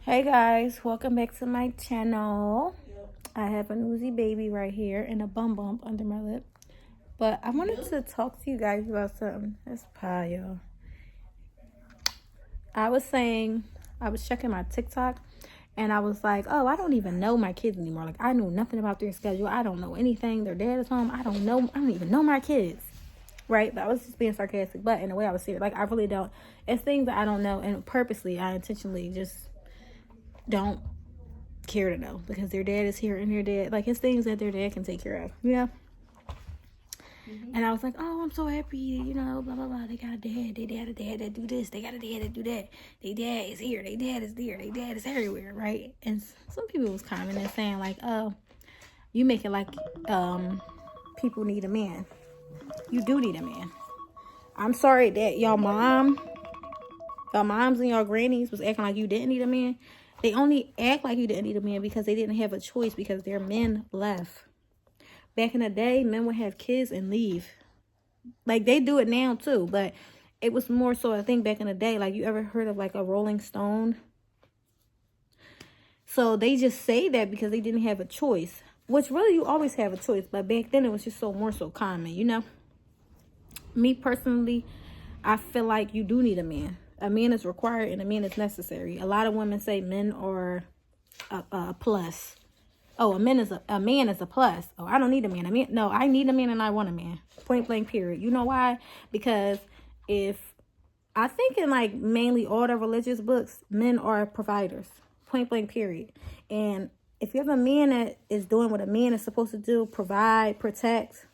Hey guys, welcome back to my channel. I have a newsy baby right here and a bum bump under my lip. But I wanted to talk to you guys about something. That's pie, y'all. I was checking my TikTok and I was like, oh, I don't even know my kids anymore. Like, I knew nothing about their schedule. I don't know anything. Their dad is home. I don't even know my kids. Right? But I was just being sarcastic. But in a way, I was serious. Like, I really don't. It's things that I don't know. And purposely, I intentionally just don't care to know because their dad is here and their dad, like, it's things that their dad can take care of, you know? And I was like, oh, I'm so happy, you know, blah, blah, blah. They got a dad. They got a dad that do this. They got a dad that do that. Their dad is here. Their dad is there. Their dad is everywhere, right? And some people was commenting saying, like, oh, you make it like people need a man. You do need a man. I'm sorry that y'all moms and y'all grannies was acting like you didn't need a man. They only act like you didn't need a man because they didn't have a choice because their men left. Back in the day, men would have kids and leave. Like, they do it now too, but it was more so, I think, back in the day. Like, you ever heard of, like, a Rolling Stone? So they just say that because they didn't have a choice. Which, really, you always have a choice. But back then, it was just more so common, you know? Me, personally, I feel like you do need a man. A man is required and a man is necessary. A lot of women say men are a plus. Oh, a man is a plus. Oh, I don't need a man. No, I need a man and I want a man. Point blank, period. You know why? Because I think in, like, mainly all the religious books, men are providers. Point blank, period. And if you have a man that is doing what a man is supposed to do, provide, protect,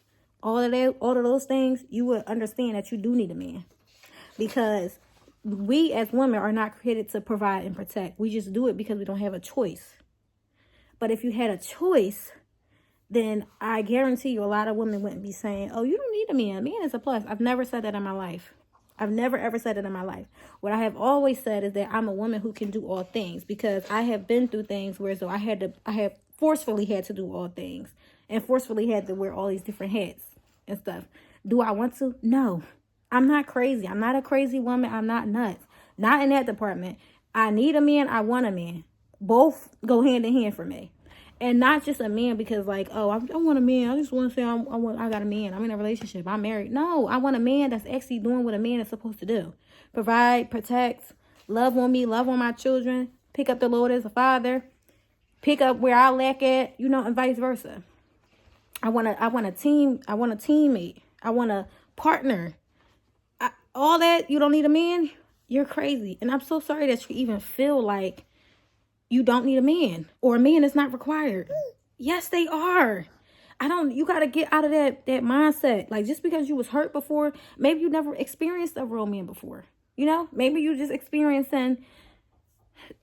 all of those things, you would understand that you do need a man. Because we as women are not created to provide and protect. We just do it because we don't have a choice. But if you had a choice, then I guarantee you a lot of women wouldn't be saying, oh, you don't need a man. A man is a plus. I've never said that in my life. I've never, ever said it in my life. What I have always said is that I'm a woman who can do all things because I have been through things where so I have forcefully had to do all things and forcefully had to wear all these different hats and stuff. Do I want to? No. I'm not crazy. I'm not a crazy woman. I'm not nuts. Not in that department. I need a man. I want a man. Both go hand in hand for me. And not just a man because, like, oh, I want a man. I just want to say I got a man. I'm in a relationship. I'm married. No, I want a man that's actually doing what a man is supposed to do. Provide, protect, love on me, love on my children, pick up the load as a father, pick up where I lack at, you know, and vice versa. I want a teammate. I want a partner. All that, you don't need a man, you're crazy. And I'm so sorry that you even feel like you don't need a man or a man is not required. Yes, they are. You got to get out of that mindset. Like, just because you was hurt before, maybe you never experienced a real man before. You know, maybe you just experiencing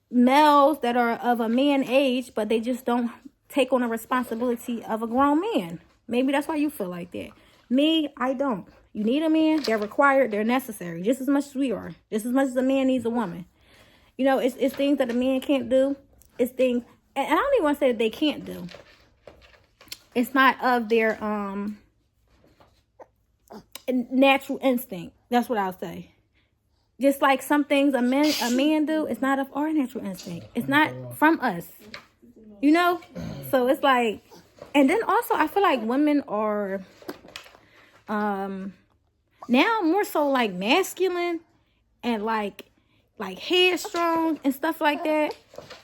males that are of a man age, but they just don't take on the responsibility of a grown man. Maybe that's why you feel like that. Me, I don't. You need a man. They're required. They're necessary. Just as much as we are. Just as much as a man needs a woman. You know, it's things that a man can't do. It's things, and I don't even want to say that they can't do. It's not of their natural instinct. That's what I'll say. Just like some things a man do, it's not of our natural instinct. It's not from us. You know? So it's like, and then also I feel like women are now more so like masculine and like headstrong and stuff like that.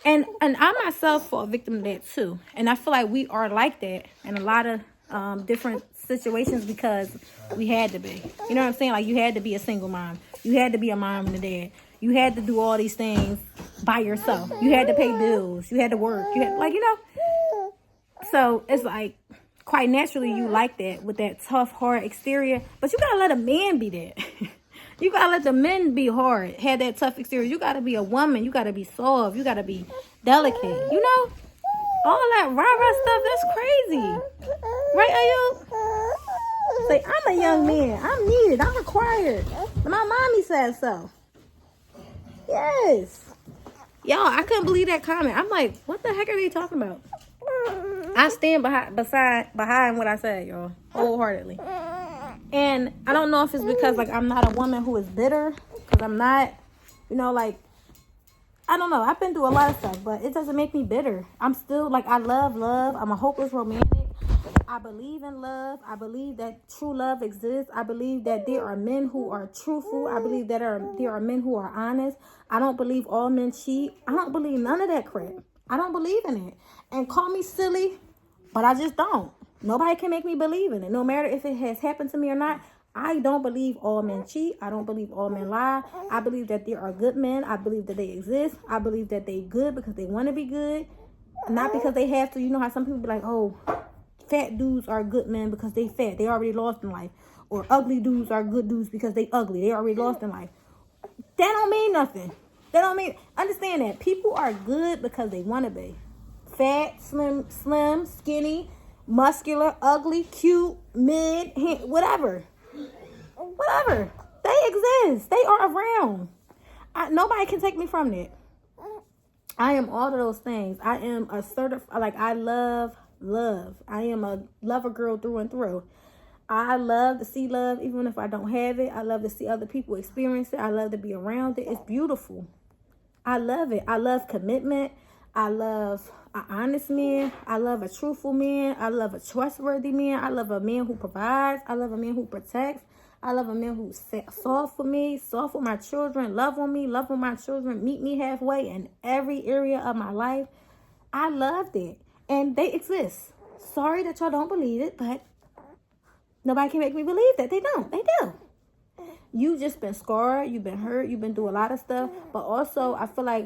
And I myself fall a victim of that too. And I feel like we are like that in a lot of different situations because we had to be. You know what I'm saying? Like, you had to be a single mom. You had to be a mom and a dad. You had to do all these things by yourself. You had to pay bills. You had to work. You had, like, you know. So it's like, quite naturally, you like that with that tough, hard exterior. But you gotta let a man be that. You gotta let the men be hard, have that tough exterior. You gotta be a woman. You gotta be soft. You gotta be delicate. You know, all that rah-rah stuff, that's crazy. Right, Ayo? Say, I'm a young man. I'm needed. I'm required. My mommy said so. Yes. Y'all, I couldn't believe that comment. I'm like, what the heck are they talking about? I stand behind what I said, y'all, wholeheartedly. And I don't know if it's because, like, I'm not a woman who is bitter, because I'm not, you know, like, I don't know. I've been through a lot of stuff, but it doesn't make me bitter. I'm still like, I love love. I'm a hopeless romantic. I believe in love. I believe that true love exists. I believe that there are men who are truthful. I believe that there are men who are honest. I don't believe all men cheat. I don't believe none of that crap. I don't believe in it. And call me silly, but I just don't. Nobody can make me believe in it. No matter if it has happened to me or not. I don't believe all men cheat. I don't believe all men lie. I believe that there are good men. I believe that they exist. I believe that they good because they want to be good. Not because they have to. You know how some people be like, oh, fat dudes are good men because they fat. They already lost in life. Or ugly dudes are good dudes because they ugly. They already lost in life. That don't mean nothing. That don't mean... Understand that. People are good because they want to be. Fat, slim, skinny, muscular, ugly, cute, mid, whatever. Whatever. They exist. They are around. Nobody can take me from that. I am all of those things. I am a certified... Like, I love love. I am a lover girl through and through. I love to see love even if I don't have it. I love to see other people experience it. I love to be around it. It's beautiful. I love it. I love commitment. I love an honest man. I love a truthful man. I love a trustworthy man. I love a man who provides. I love a man who protects. I love a man who's soft for me, soft with my children, love on me, love on my children, meet me halfway in every area of my life. I love that. And they exist. Sorry that y'all don't believe it, but nobody can make me believe that. They don't. They do. You just been scarred. You've been hurt. You've been through a lot of stuff. But also, I feel like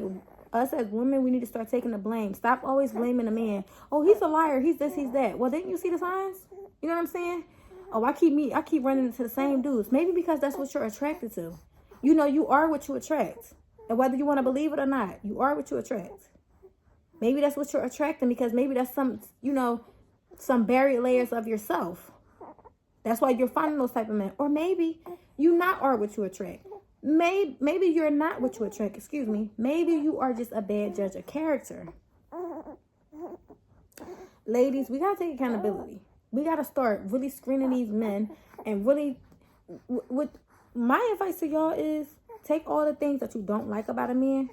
us as women, we need to start taking the blame. Stop always blaming the man. Oh, he's a liar. He's this, he's that. Well, didn't you see the signs? You know what I'm saying? Oh, I keep running into the same dudes. Maybe because that's what you're attracted to. You know, you are what you attract. And whether you want to believe it or not, you are what you attract. Maybe that's what you're attracting because maybe that's some buried layers of yourself. That's why you're finding those type of men. Or maybe you not are what you attract. Maybe you're not what you attract. Excuse me. Maybe you are just a bad judge of character. Ladies, we got to take accountability. We got to start really screening these men and really, with my advice to y'all is take all the things that you don't like about a man.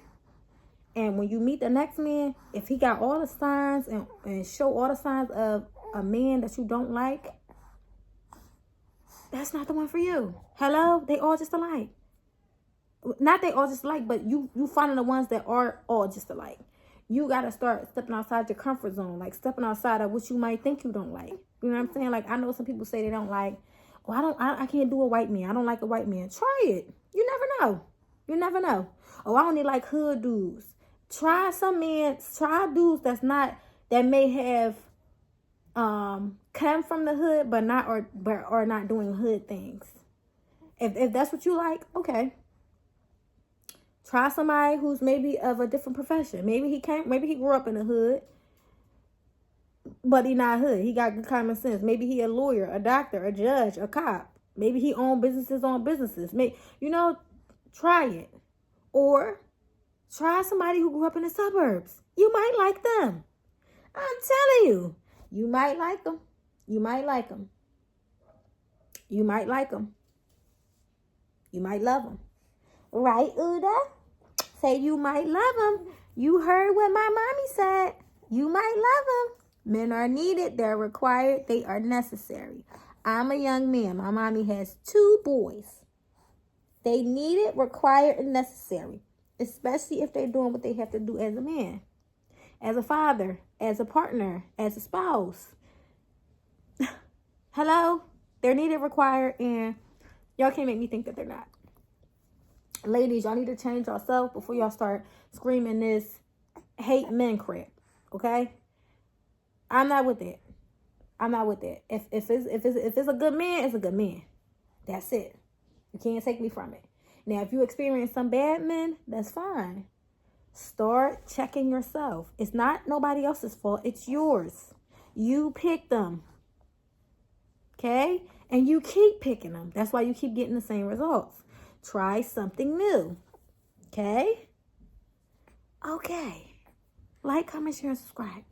And when you meet the next man, if he got all the signs and show all the signs of a man that you don't like, that's not the one for you. Hello? They all just alike. Not they all just alike, but you finding the ones that are all just alike. You got to start stepping outside your comfort zone, like stepping outside of what you might think you don't like. You know what I'm saying? Like, I know some people say they don't like, oh, I can't do a white man. I don't like a white man. Try it. You never know. You never know. Oh, I only like hood dudes. Try dudes that may have come from the hood, but are not doing hood things. If that's what you like, okay. Try somebody who's maybe of a different profession. Maybe he grew up in the hood, but he not hood. He got good common sense. Maybe he a lawyer, a doctor, a judge, a cop. Maybe he own businesses. Try it. Or try somebody who grew up in the suburbs. You might like them. I'm telling you. You might like them. You might like them. You might like them. You might love them. Right, Uda? Say you might love them. You heard what my mommy said. You might love them. Men are needed. They're required. They are necessary. I'm a young man. My mommy has 2 boys. They needed, required, and necessary. Especially if they're doing what they have to do as a man. As a father. As a partner. As a spouse. Hello? They're needed, required, and y'all can't make me think that they're not. Ladies, y'all need to change yourself before y'all start screaming this hate men crap. Okay? I'm not with that. I'm not with that. If it's a good man, it's a good man. That's it. You can't take me from it. Now, if you experience some bad men, that's fine. Start checking yourself. It's not nobody else's fault. It's yours. You pick them. Okay? And you keep picking them. That's why you keep getting the same results. Try something new. Okay? Okay. Like, comment, share, and subscribe.